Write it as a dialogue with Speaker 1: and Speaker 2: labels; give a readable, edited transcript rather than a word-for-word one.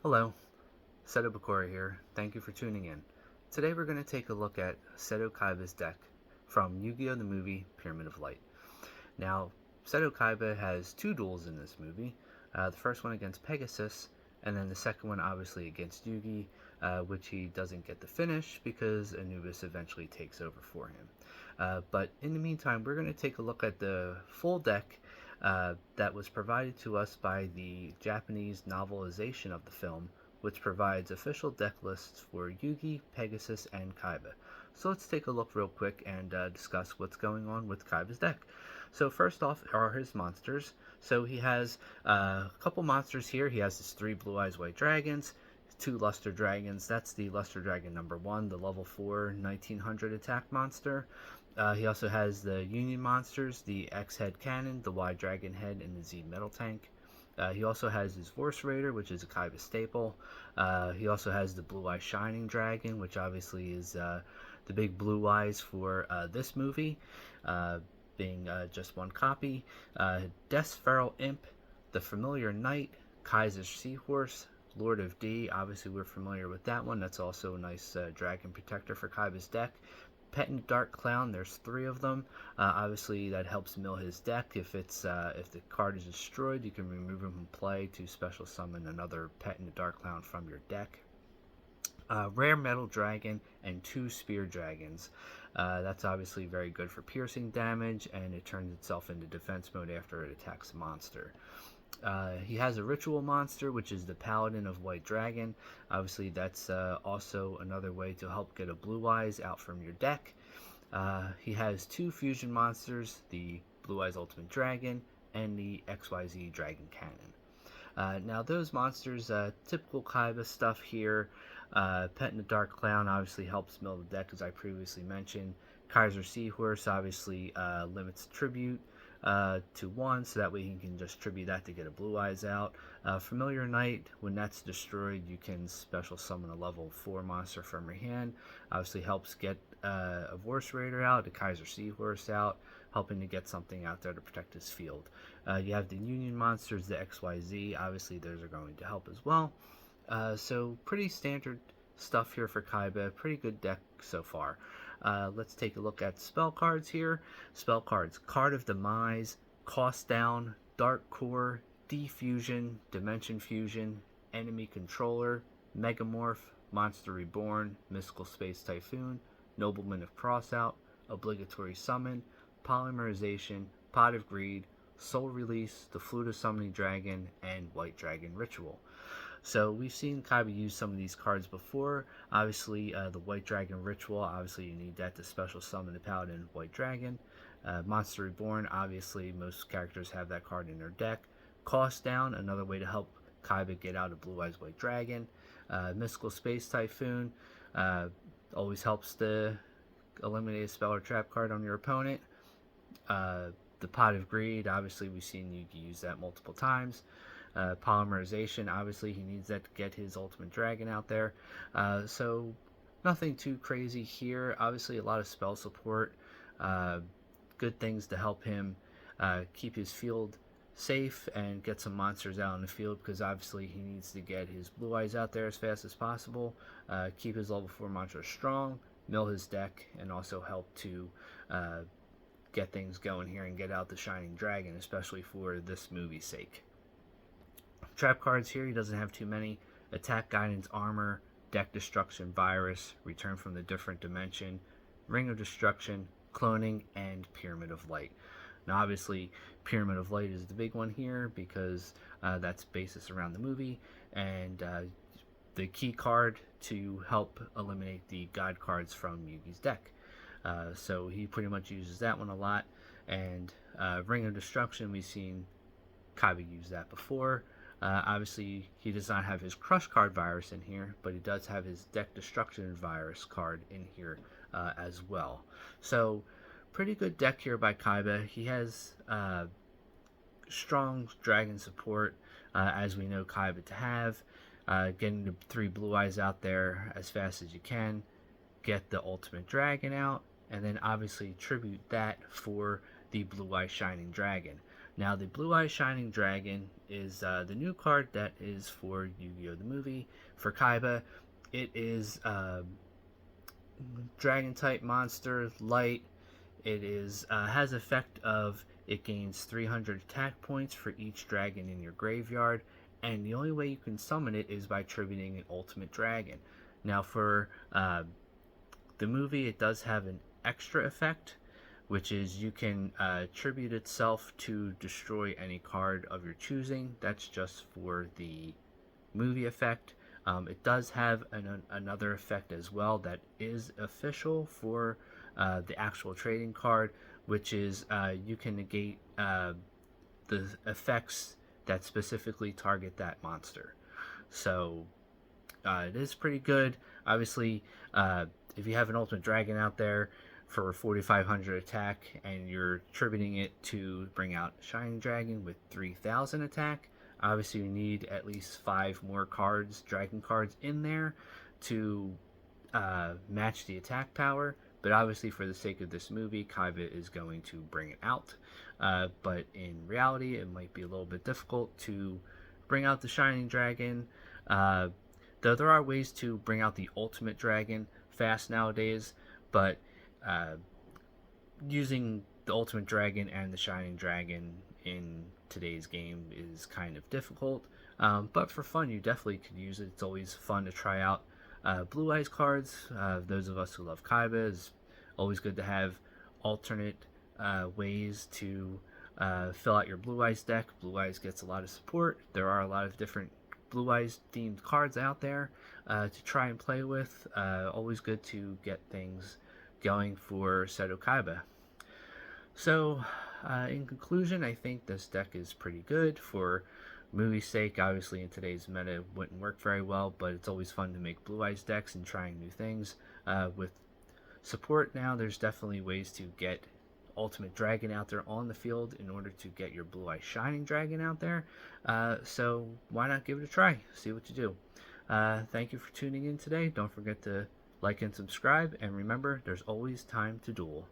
Speaker 1: Hello, Seto Bakura here. Thank you for tuning in. Today we're going to take a look at Seto Kaiba's deck from Yu-Gi-Oh! The Movie Pyramid of Light. Now, Seto Kaiba has two duels in this movie. The first one against Pegasus, and then the second one obviously against Yugi, which he doesn't get to finish because Anubis eventually takes over for him. But in the meantime, we're going to take a look at the full deck that was provided to us by the Japanese novelization of the film, which provides official deck lists for Yugi, Pegasus, and Kaiba. So let's take a look real quick and discuss what's going on with Kaiba's deck. So first off are his monsters. So he has a couple monsters here. He has his 3 Blue Eyes White Dragons, 2 Luster Dragons. That's the Luster Dragon number 1, the level 4 1900 attack monster. He also has the Union monsters, the X Head Cannon, the Y Dragon Head, and the Z Metal Tank. He also has his Vorse Raider, which is a Kaiba staple. He also has the Blue Eye Shining Dragon, which obviously is the big blue eyes for this movie, being just one copy. Death's Feral Imp, the Familiar Knight, Kaiser's Seahorse, Lord of D. Obviously, we're familiar with that one. That's also a nice dragon protector for Kaiba's deck. Pet and Dark Clown, there's 3 of them. Obviously, that helps mill his deck. If the card is destroyed, you can remove him from play to special summon another Pet and Dark Clown from your deck. Rare Metal Dragon and 2 Spear Dragons. That's obviously very good for piercing damage, and it turns itself into defense mode after it attacks a monster. He has a ritual monster, which is the Paladin of White Dragon. Obviously, that's also another way to help get a Blue Eyes out from your deck. He has 2 fusion monsters, the Blue Eyes Ultimate Dragon and the XYZ Dragon Cannon. Now, those monsters, typical Kaiba stuff here. Pet in the Dark Clown obviously helps mill the deck, as I previously mentioned. Kaiser Seahorse obviously limits tribute to 1, so that way he can just tribute that to get a Blue Eyes out. Familiar Knight, when that's destroyed, you can special summon a level 4 monster from your hand. Obviously helps get a Vorse Raider out, a Kaiser Seahorse out, helping to get something out there to protect his field. You have the Union monsters, the XYZ, obviously those are going to help as well. So pretty standard stuff here for Kaiba, pretty good deck so far. Let's take a look at spell cards here. Spell cards: Card of Demise, Cost Down, Dark Core, Defusion, Dimension Fusion, Enemy Controller, Megamorph, Monster Reborn, Mystical Space Typhoon, Nobleman of Crossout, Obligatory Summon, Polymerization, Pot of Greed, Soul Release, the Flute of Summoning Dragon, and White Dragon Ritual. So we've seen Kaiba use some of these cards before. Obviously, the White Dragon Ritual, obviously you need that to special summon the Paladin White Dragon. Monster Reborn, obviously most characters have that card in their deck. Cost Down, another way to help Kaiba get out of Blue Eyes White Dragon. Mystical Space Typhoon, always helps to eliminate a spell or trap card on your opponent. The Pot of Greed, obviously we've seen Yugi use that multiple times. Polymerization, obviously he needs that to get his Ultimate Dragon out there. So nothing too crazy here. Obviously a lot of spell support, good things to help him keep his field safe and get some monsters out in the field, because obviously he needs to get his Blue Eyes out there as fast as possible, keep his level 4 monsters strong, mill his deck, and also help to get things going here and get out the Shining Dragon, especially for this movie's sake. Trap cards here, he doesn't have too many. Attack Guidance Armor, Deck Destruction Virus, Return from the Different Dimension, Ring of Destruction, Cloning, and Pyramid of Light. Now obviously Pyramid of Light is the big one here because that's basis around the movie, and the key card to help eliminate the God cards from Yugi's deck. So he pretty much uses that one a lot. And Ring of Destruction, we've seen Kaiba use that before. Obviously, he does not have his Crush card virus in here, but he does have his Deck Destruction virus card in here as well. So, pretty good deck here by Kaiba. He has strong dragon support, as we know Kaiba to have. Getting the 3 Blue Eyes out there as fast as you can. Get the Ultimate Dragon out, and then obviously tribute that for the Blue Eye Shining Dragon. Now, the Blue Eye Shining Dragon is the new card that is for Yu-Gi-Oh! The movie. For Kaiba, it is Dragon type monster, light. It is has effect of it gains 300 attack points for each dragon in your graveyard, and the only way you can summon it is by tributing an ultimate dragon. Now, for the movie, it does have an extra effect, which is you can tribute itself to destroy any card of your choosing. That's just for the movie effect. It does have another effect as well that is official for the actual trading card, which is you can negate the effects that specifically target that monster. So it is pretty good. Obviously, if you have an Ultimate Dragon out there for 4,500 attack and you're tributing it to bring out Shining Dragon with 3,000 attack, obviously you need at least 5 more cards, Dragon cards in there to match the attack power. But obviously, for the sake of this movie, Kaiba is going to bring it out. But in reality, it might be a little bit difficult to bring out the Shining Dragon. Though there are ways to bring out the Ultimate Dragon fast nowadays, but using the Ultimate Dragon and the Shining Dragon in today's game is kind of difficult. But for fun, you definitely could use it. It's always fun to try out Blue Eyes cards. Those of us who love Kaiba, is always good to have alternate ways to fill out your Blue Eyes deck. Blue Eyes gets a lot of support. There are a lot of different Blue Eyes themed cards out there to try and play with. Always good to get things going for Seto Kaiba. So, in conclusion, I think this deck is pretty good for movie's sake. Obviously, in today's meta, it wouldn't work very well, but it's always fun to make Blue Eyes decks and trying new things. With support now, there's definitely ways to get Ultimate Dragon out there on the field in order to get your Blue Eye Shining Dragon out there. So why not give it a try? See what you do. Thank you for tuning in today. Don't forget to like and subscribe, and remember, there's always time to duel.